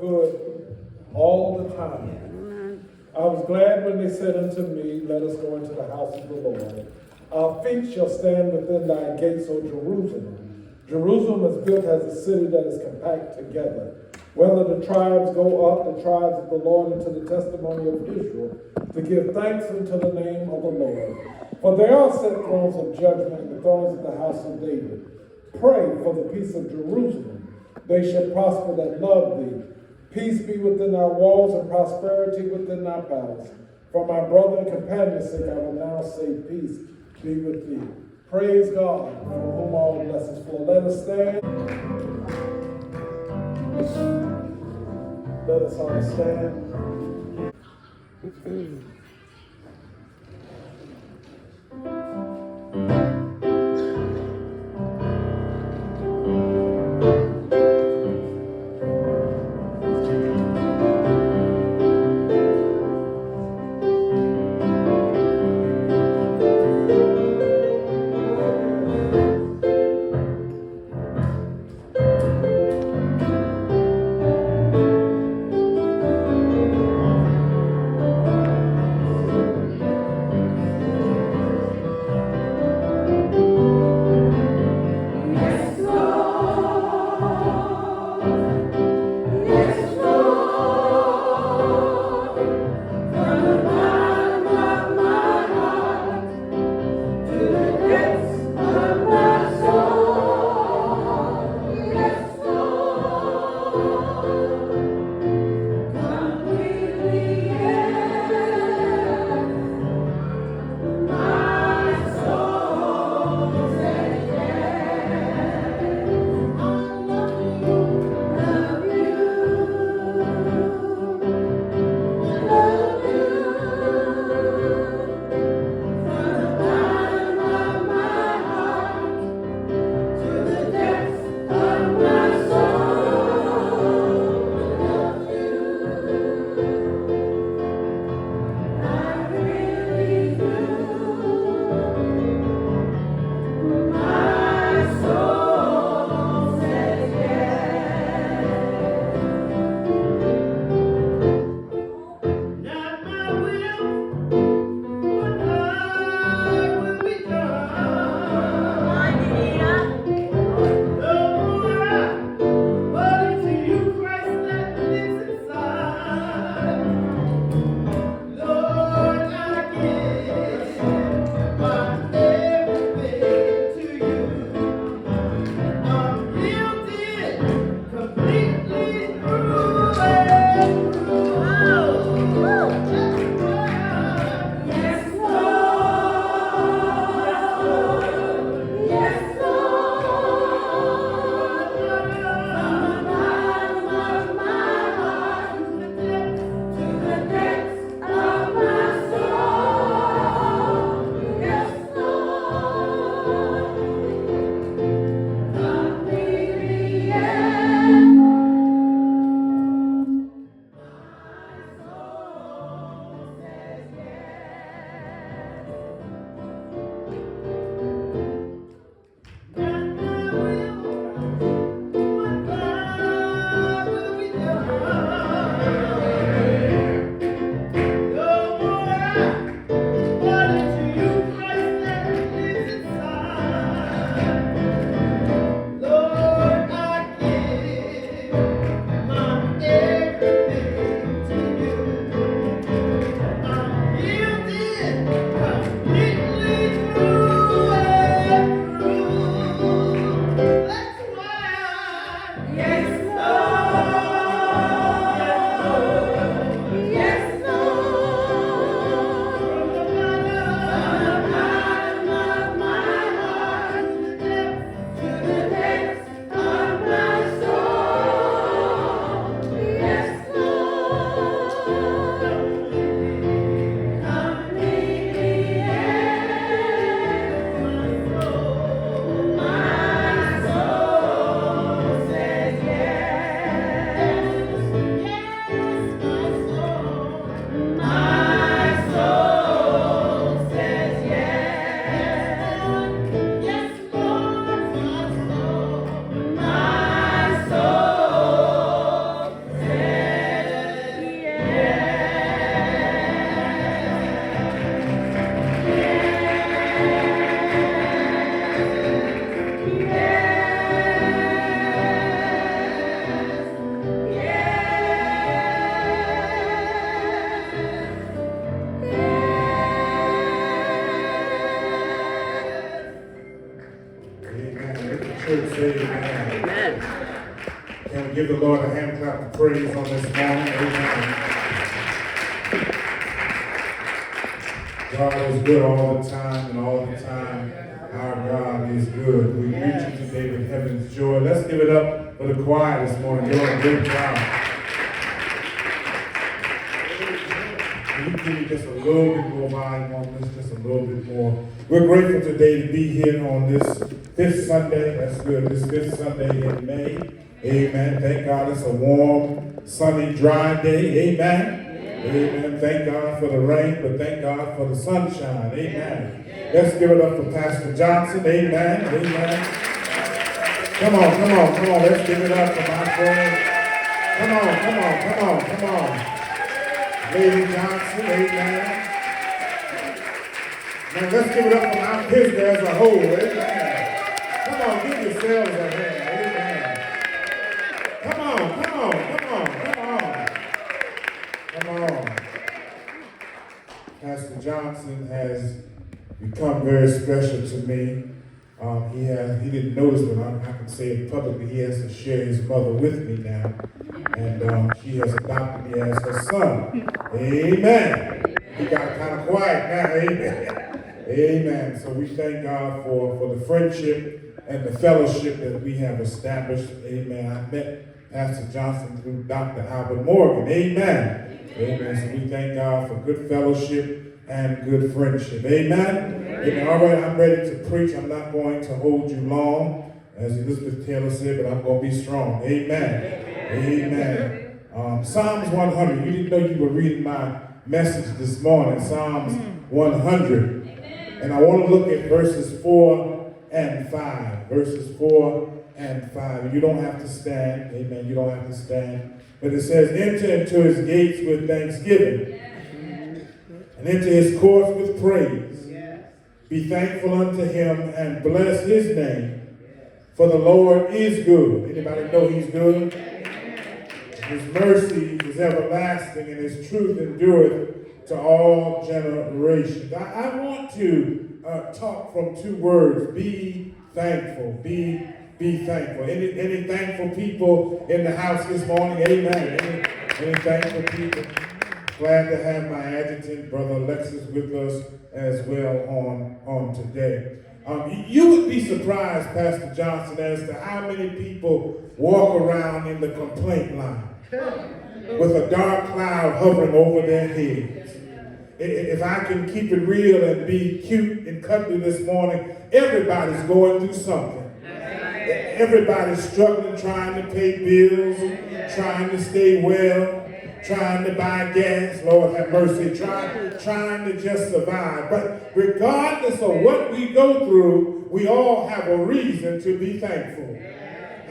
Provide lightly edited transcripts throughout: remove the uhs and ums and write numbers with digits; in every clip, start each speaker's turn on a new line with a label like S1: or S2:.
S1: good all the time. I was glad when they said unto me, let us go into the house of the Lord. Our feet shall stand within thy gates, O Jerusalem. Jerusalem is built as a city that is compact together. Whether the tribes go up, the tribes of the Lord, into the testimony of Israel, to give thanks unto the name of the Lord. For there are set thrones of judgment in the thrones of the house of David. Pray for the peace of Jerusalem. They shall prosper that love thee. Peace be within our walls and prosperity within our palace. For my brother and companion's sake, I will now say peace be with thee. Praise God, from whom all blessings flow. Let us stand. Let us all stand.
S2: say amen. Can we give the Lord a hand clap of praise on this morning? Amen. God is good all the time, and all the time our God is good. We greet you today with heaven's joy. Let's give it up for the choir this morning. Doing a great job. Can you give me just a little bit more volume on this, just a little bit more? We're grateful today to be here on this fifth Sunday. That's good. This fifth Sunday in May. Amen. Thank God it's a warm, sunny, dry day. Amen. Amen. Thank God for the rain, but thank God for the sunshine. Amen. Let's give it up for Pastor Johnson. Amen. Amen. Come on. Let's give it up for my friend. Come on. Lady Johnson. Amen. Now let's give it up for our Pisgah as a whole. Amen. Come on, give yourselves a hand. Amen. Come on. Pastor Johnson has become very special to me. He didn't notice, but I can say it publicly. He has to share his mother with me now. And she has adopted me as her son. Amen. He got kind of quiet now. Amen. Amen. So we thank God for the friendship and the fellowship that we have established. Amen. I met Pastor Johnson through Dr. Albert Morgan. Amen. Amen. So we thank God for good fellowship and good friendship. Amen. Amen. All right, I'm ready to preach. I'm not going to hold you long, as Elizabeth Taylor said, but I'm going to be strong. Amen. Amen. Psalms 100. You didn't know you were reading my message this morning. Psalms 100. And I want to look at verses 4 and 5. Verses 4 and 5. You don't have to stand. Amen. You don't have to stand. But it says, enter into his gates with thanksgiving, and into his courts with praise. Be thankful unto him and bless his name, for the Lord is good. Anybody know he's good? His mercy is everlasting, and his truth endureth to all generations. I want to talk from two words: be thankful. Be thankful. Any thankful people in the house this morning? Amen. Any thankful people? Glad to have my adjutant, Brother Alexis, with us as well on today. You would be surprised, Pastor Johnson, as to how many people walk around in the complaint line with a dark cloud hovering over their heads. If I can keep it real and be cute and cuddly this morning, everybody's going through something. Everybody's struggling, trying to pay bills, trying to stay well, trying to buy gas, Lord have mercy, trying to just survive. But regardless of what we go through, we all have a reason to be thankful.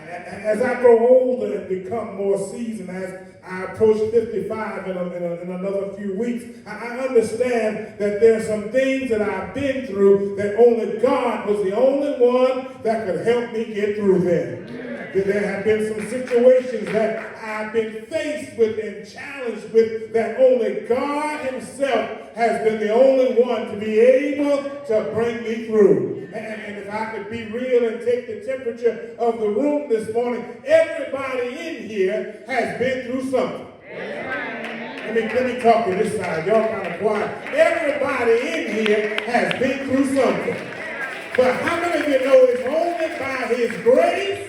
S2: As I grow older and become more seasoned, as I approach 55 in another few weeks, I understand that there are some things that I've been through that only God was the only one that could help me get through them. There have been some situations that I've been faced with and challenged with that only God himself has been the only one to be able to bring me through. And if I could be real and take the temperature of the room this morning, everybody in here has been through something. Let me talk to this side. Y'all kind of quiet. Everybody in here has been through something. But how many of you know it's only by his grace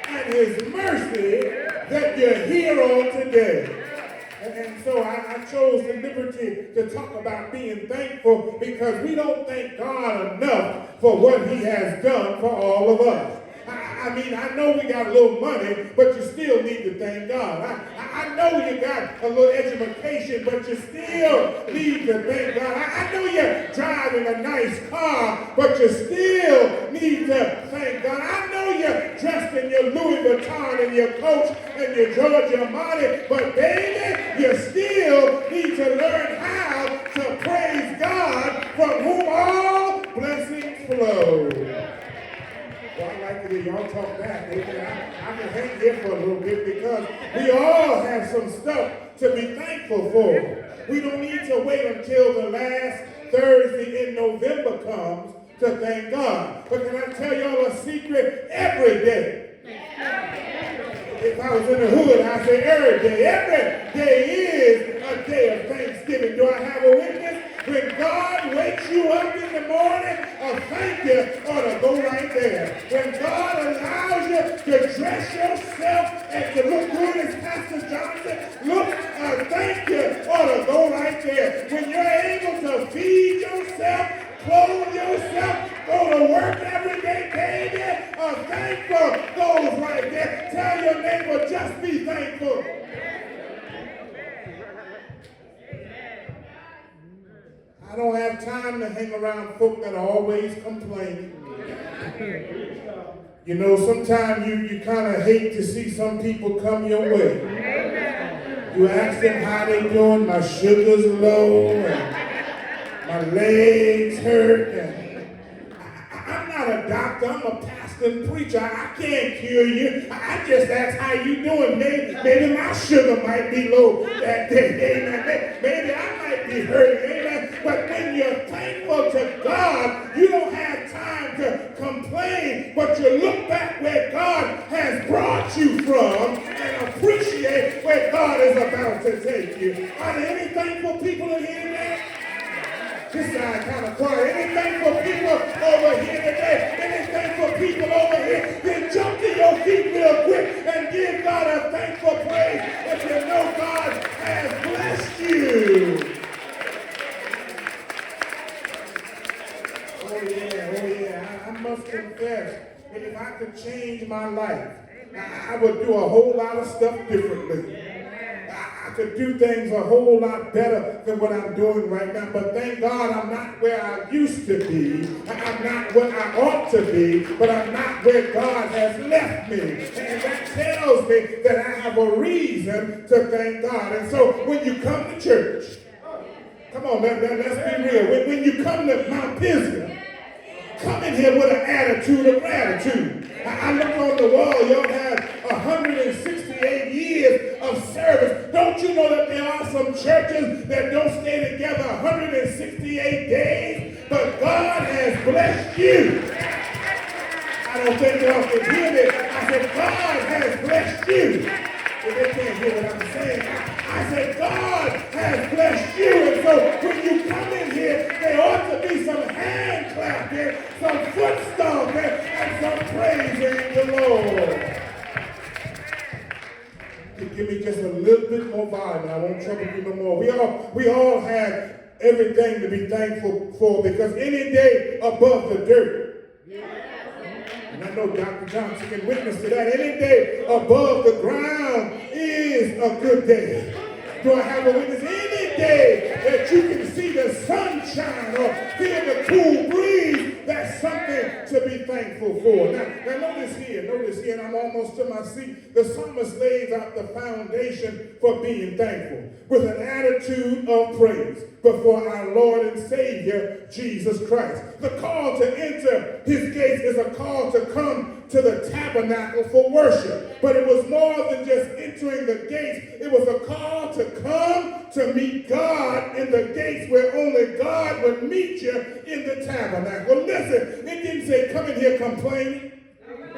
S2: and his mercy that you're here on today? And so I chose the liberty to talk about being thankful, because we don't thank God enough for what he has done for all of us. I mean, I know we got a little money, but you still need to thank God. I know you got a little education, but you still need to thank God. I know you're driving a nice car, but you still need to thank God. I know you're dressed in your Louis Vuitton and your Coach and your Giorgio Armani, but baby, you still need to learn how to praise God, from whom all blessings flow. Well, I like to hear y'all talk back. I can hang here for a little bit, because we all have some stuff to be thankful for. We don't need to wait until the last Thursday in November comes to thank God. But can I tell y'all a secret? Every day. If I was in the hood, I'd say every day. Every day is a day of thanksgiving. Do I have a witness? When God wakes you up in the morning, a thank you ought to go right there. When God allows you to dress yourself and to look good as Pastor Johnson, look, a thank you ought to go right there. When you're able to feed yourself, clothe yourself, go to work every day, baby, a thankful goes right there. Tell your neighbor, just be thankful. I don't have time to hang around folk that are always complaining. You know, sometimes you kind of hate to see some people come your way. You ask them how they doing, my sugar's low, and my legs hurt, and I'm not a doctor, I'm a pastor and preacher. I can't cure you. I just ask how you doing. Maybe my sugar might be low that day. Amen. Maybe I might be hurting. Amen. But when you're thankful to God, you don't have time to complain, but you look back where God has brought you from and appreciate where God is about to take you. Are there any thankful people in here today? This side kind of quiet. Any thankful people over here today? Any thankful people over here? Then jump to your feet real quick and give God a thankful praise if you know God has blessed you. Oh yeah. I must confess that if I could change my life, I would do a whole lot of stuff differently. I could do things a whole lot better than what I'm doing right now. But thank God I'm not where I used to be. I'm not where I ought to be, but I'm not where God has left me. And that tells me that I have a reason to thank God. And so when you come to church, come on, let's be real. When you come to Mount Pisgah, come in here with an attitude of gratitude. I look on the wall, y'all have 168 years of service. Don't you know that there are some churches that don't stay together 168 days? But God has blessed you. I don't think y'all can hear me. I said, God has blessed you. If they can't hear what I'm saying, I said, God has blessed you. And so when you come in here, there ought to be some hand clapping, some foot stomping, and some praising the Lord. Give me just a little bit more volume. I won't trouble you no more. We all have everything to be thankful for, because any day above the dirt, and I know Dr. Johnson can witness to that, any day above the ground is a good day. Do I have a witness? Any day that you can see the sunshine or feel the cool breeze, that's something to be thankful for. Now notice here, and I'm almost to my seat. The psalmist lays out the foundation for being thankful with an attitude of praise before our Lord and Savior, Jesus Christ. The call to enter his gates is a call to come to the tabernacle for worship. But it was more than just entering the gates. It was a call to come to meet God in the gates where only God would meet you in the tabernacle. Listen, it didn't say come in here complaining.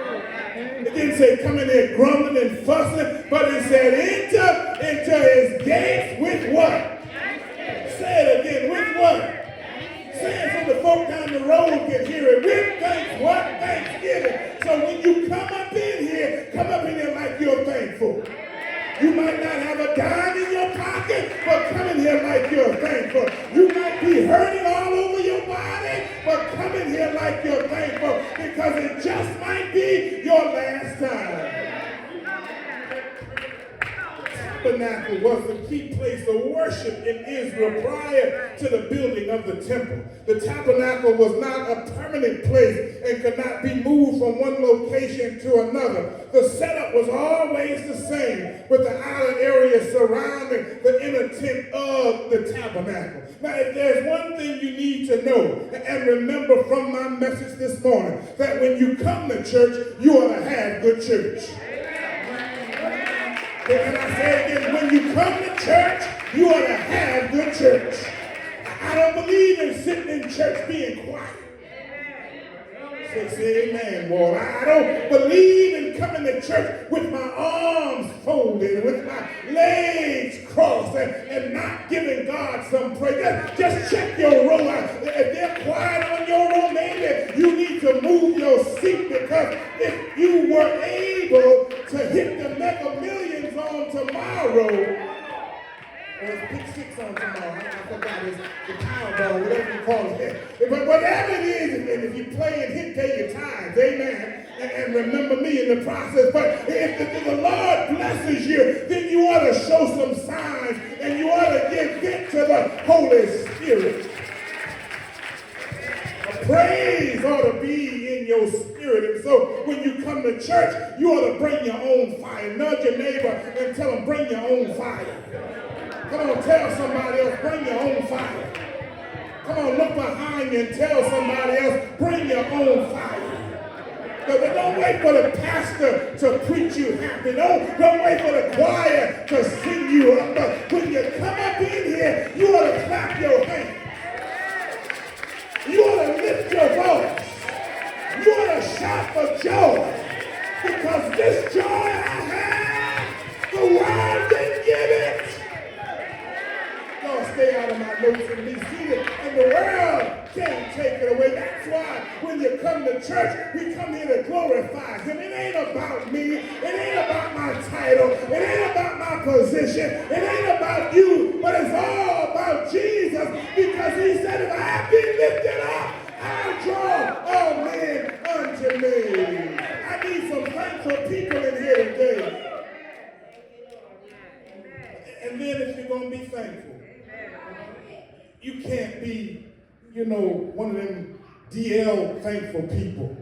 S2: It didn't say come in here grumbling and fussing, but it said enter into his gates with what? Say it again, with what? Say it so the folk down the road can hear it. With thanks, what? Thanksgiving. So when you come up in here like you're thankful. You might not have a dime in your pocket, but come in here like you're thankful. You might be hurting all over your body, but come in here like you're thankful, because it just might be your last time. The tabernacle was the key place of worship in Israel prior to the building of the temple. The tabernacle was not a permanent place and could not be moved from one location to another. The setup was always the same, with the outer area surrounding the inner tent of the tabernacle. Now, if there's one thing you need to know and remember from my message this morning, that when you come to church, you ought to have good church. Can I say it again? When you come to church, you ought to have good church. I don't believe in sitting in church being quiet. Say amen, Lord. I don't believe in coming to church with my arms folded, with my legs crossed, and not giving God some praise. Just check your row. If they're quiet on your row, maybe you need to move your seat, because if you were able to hit the Mega Millions on tomorrow, or it's Pick Six on tomorrow, I forgot, it's the Powerball, whatever you call it. But whatever it is, and if you play and hit, pay your tithes, amen, and remember me in the process. But if the Lord blesses you, then you ought to show some signs, and you ought to give vent to the Holy Spirit. Praise ought to be in your spirit. And so when you come to church, you ought to bring your own fire. Nudge your neighbor and tell them, bring your own fire. Come on, tell somebody else, bring your own fire. Come on, look behind you and tell somebody else, bring your own fire. Don't wait for the pastor to preach you happy. Don't wait for the choir to sing you up. But when you come up in here, you ought to clap your hands. You ought to lift your voice. You ought to shout for joy. Because this joy I have, the world didn't give it. Y'all stay out of my notes and be seated, and the world can't take it away. That's why when you come to church, we come here to glorify Him. It ain't about me. It ain't about my title. It ain't about my position. It ain't about you, but it's all about Jesus, because He said, if I be lifted up, I'll draw all men unto me. I need some thankful people in here today. And then if you're going to be thankful, you can't be, one of them DL thankful people.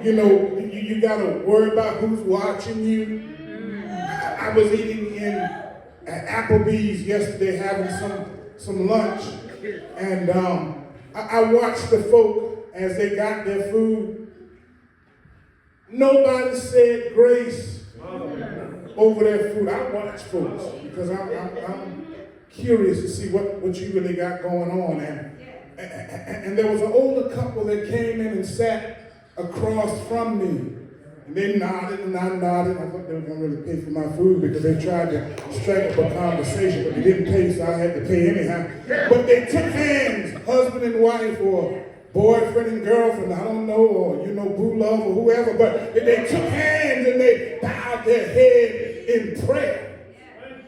S2: You got to worry about who's watching you. I was eating at Applebee's yesterday, having some lunch, and I watched the folk as they got their food. Nobody said grace over their food. I watch folks because I'm curious to see what you really got going on. And there was an older couple that came in and sat across from me. And they nodded and I nodded. I thought they were going to really pay for my food because they tried to strike up a conversation, but they didn't pay, so I had to pay anyhow. But they took hands, husband and wife, or boyfriend and girlfriend, I don't know, or boo love or whoever, but they took hands and they bowed their head in prayer.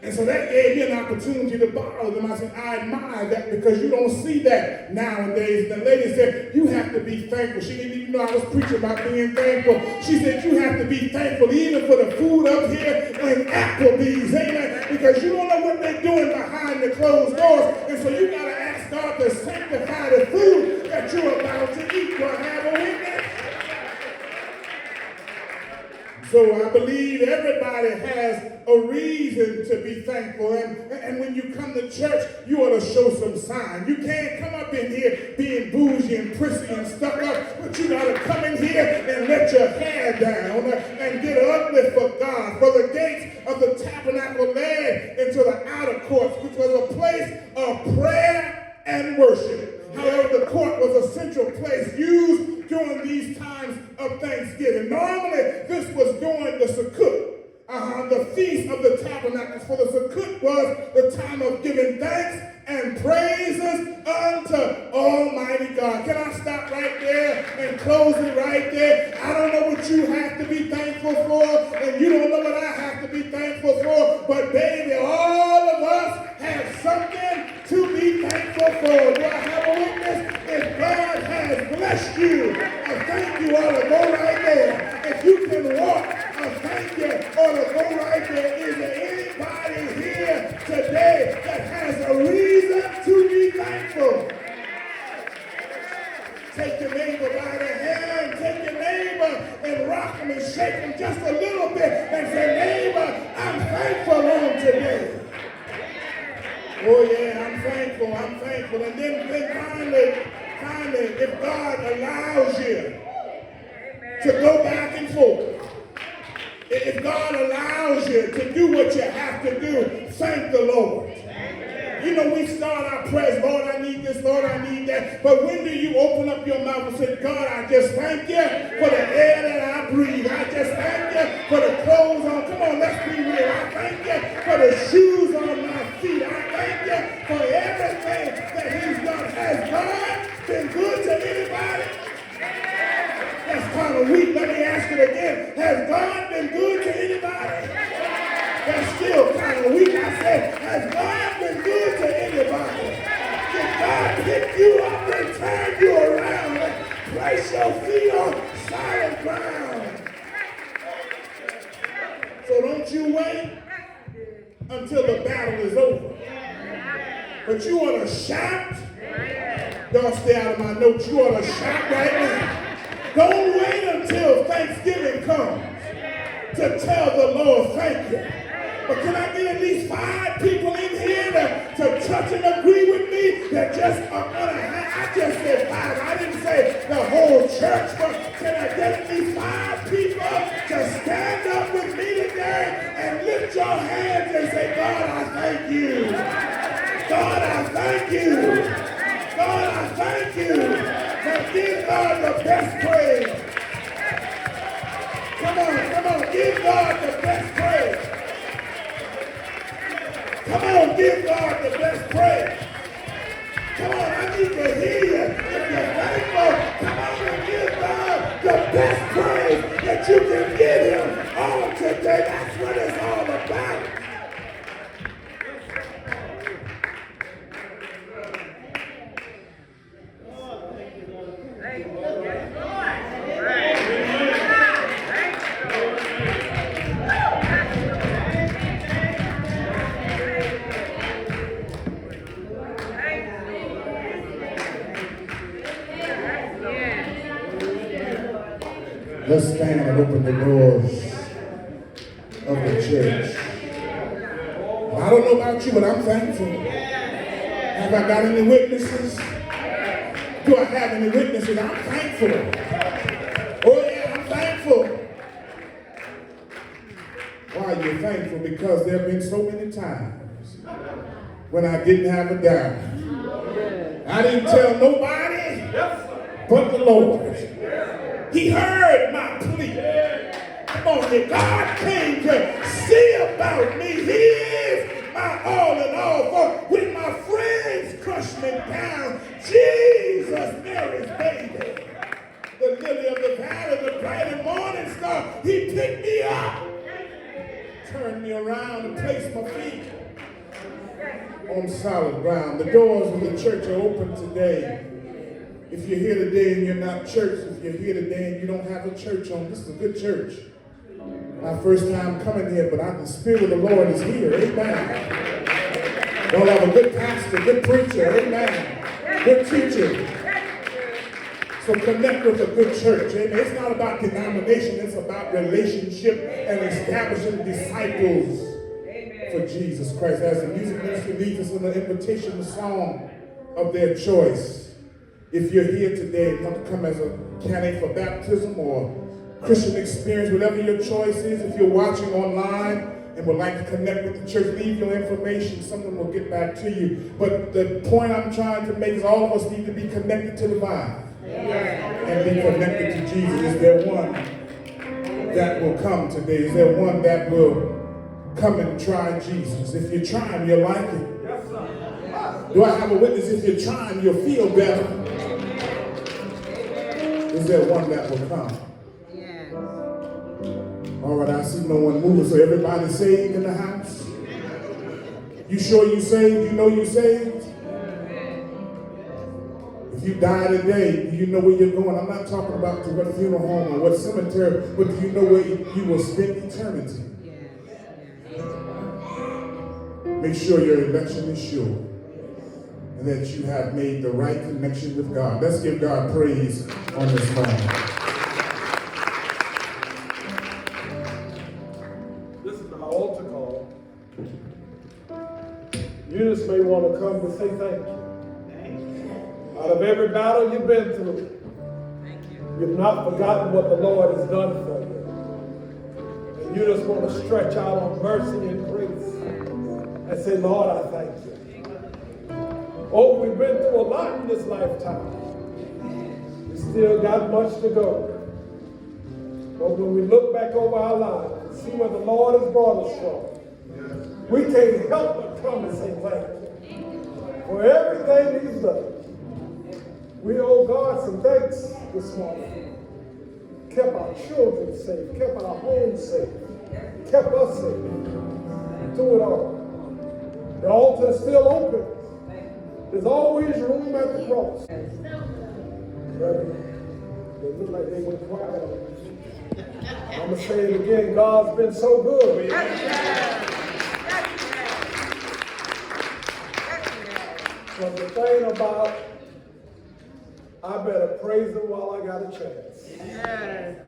S2: And so that gave me an opportunity to borrow them. I said, I admire that because you don't see that nowadays. The lady said, you have to be thankful. She didn't even know I was preaching about being thankful. She said, you have to be thankful even for the food up here in Applebee's. Amen. Because you don't know what they're doing behind the closed doors. And so you got to ask God to sanctify the food that you're about to eat. Do I have a witness? So I believe everybody has a reason to be thankful. And when you come to church, you ought to show some sign. You can't come up in here being bougie and prissy and stuck up, but you got to come in here and let your hair down and get an uplift for God. For the gates of the tabernacle led into the outer courts, which was a place of prayer and worship. However, the court was a central place used during these times of Thanksgiving. Normally, this was during the Sukkot, the Feast of the Tabernacles. For the Sukkot was the time of giving thanks and praises unto Almighty God. Can I stop right there and close it right there? I don't know what you have to be thankful for, and you don't know what I have to be thankful for, but baby, all of us have something to be thankful for. Do I have a witness? If God has blessed you, a thank you ought to go right there. If you can walk, a thank you ought to go right there. Is there anybody here today that has a reason to be thankful? Take your neighbor by the hand, take your neighbor and rock him and shake him just a little bit and say, neighbor, I'm thankful on today. Oh yeah, I'm thankful. And then finally, if God allows you to go back and forth, if God allows you to do what you have to do, thank the Lord. We start our prayers, Lord, I need this, Lord, I need that. But when do you open up your mouth and say, God, I just thank you for the air that I breathe. I just thank you for the clothes on. Come on, let's be real. I thank you for the shoes on my feet. I thank you for everything that he's done. Has God been good to anybody? That's kind of weak. Let me ask it again. Has God been good to anybody? That's still kind of weak. I said, has God been good to anybody? Did God pick you up and turn you around and place your feet on solid ground? So don't you wait until the battle is over. But you ought to shout. Don't stay out of my notes. You ought to shout right now. Don't wait until Thanksgiving comes to tell the Lord thank you. But can I get at least 5 people in here to touch and agree with me that just are gonna have, I just said 5. I didn't say the whole church, but can I get at least 5 people to stand up with me today and lift your hands and say, God, I thank you. God, I thank you. God, I thank you. Now give God the best praise. Come on, give God the best praise. Come on, give God the best praise. Come on, I need to hear you. If you're thankful, come on and give God the best praise that you can give him all today. That's what it's all about. Let's stand and open the doors of the church. I don't know about you, but I'm thankful. Have I got any witnesses? Do I have any witnesses? I'm thankful. Oh yeah, I'm thankful. Why are you thankful? Because there have been so many times when I didn't have a dime. I didn't tell nobody but the Lord. He heard my plea. Come on, if God came to see about me, he is my all in all. For when my friends crushed me down, Jesus, Mary's baby, the lily of the valley, the bright and morning star, he picked me up, turned me around and placed my feet on solid ground. The doors of the church are open today. If you're here today and you're not church, if you're here today and you don't have a church home, this is a good church. My first time coming here, but the Spirit of the Lord is here. Amen. Don't have a good pastor, good preacher. Amen. Good teacher. So connect with a good church. Amen. It's not about denomination. It's about relationship and establishing disciples for Jesus Christ. As the music ministry leads us in the invitation song of their choice. If you're here today and want to come as a candidate for baptism or Christian experience, whatever your choice is, if you're watching online and would like to connect with the church, leave your information. Someone will get back to you. But the point I'm trying to make is all of us need to be connected to the vine and be connected to Jesus. Is there one that will come today? Is there one that will come and try Jesus? If you're trying, you'll like it. Do I have a witness? If you're trying, you'll feel better. Is there one that will come? Yes. All right, I see no one moving. So everybody saved in the house? You sure you saved? You know you saved? If you die today, do you know where you're going? I'm not talking about to what funeral home or what cemetery, but do you know where you will spend eternity? Make sure your election is sure. And that you have made the right connection with God. Let's give God praise on this morning.
S1: This is our altar call. You just may want to come to say thank you. Out of every battle you've been through, you've not forgotten what the Lord has done for you. And you just want to stretch out on mercy and grace and say, Lord, I thank you. Oh, we've been through a lot in this lifetime. Still got much to go. But when we look back over our lives and see where the Lord has brought us from, we can't help but come and say thank you for everything He's done. We owe God some thanks this morning. Kept our children safe, kept our homes safe, kept us safe through it all. The altar is still open. There's always room at the cross. But they look like they went quiet. I'm going to say it again. God's been so good. But the thing about, I better praise Him while I got a chance.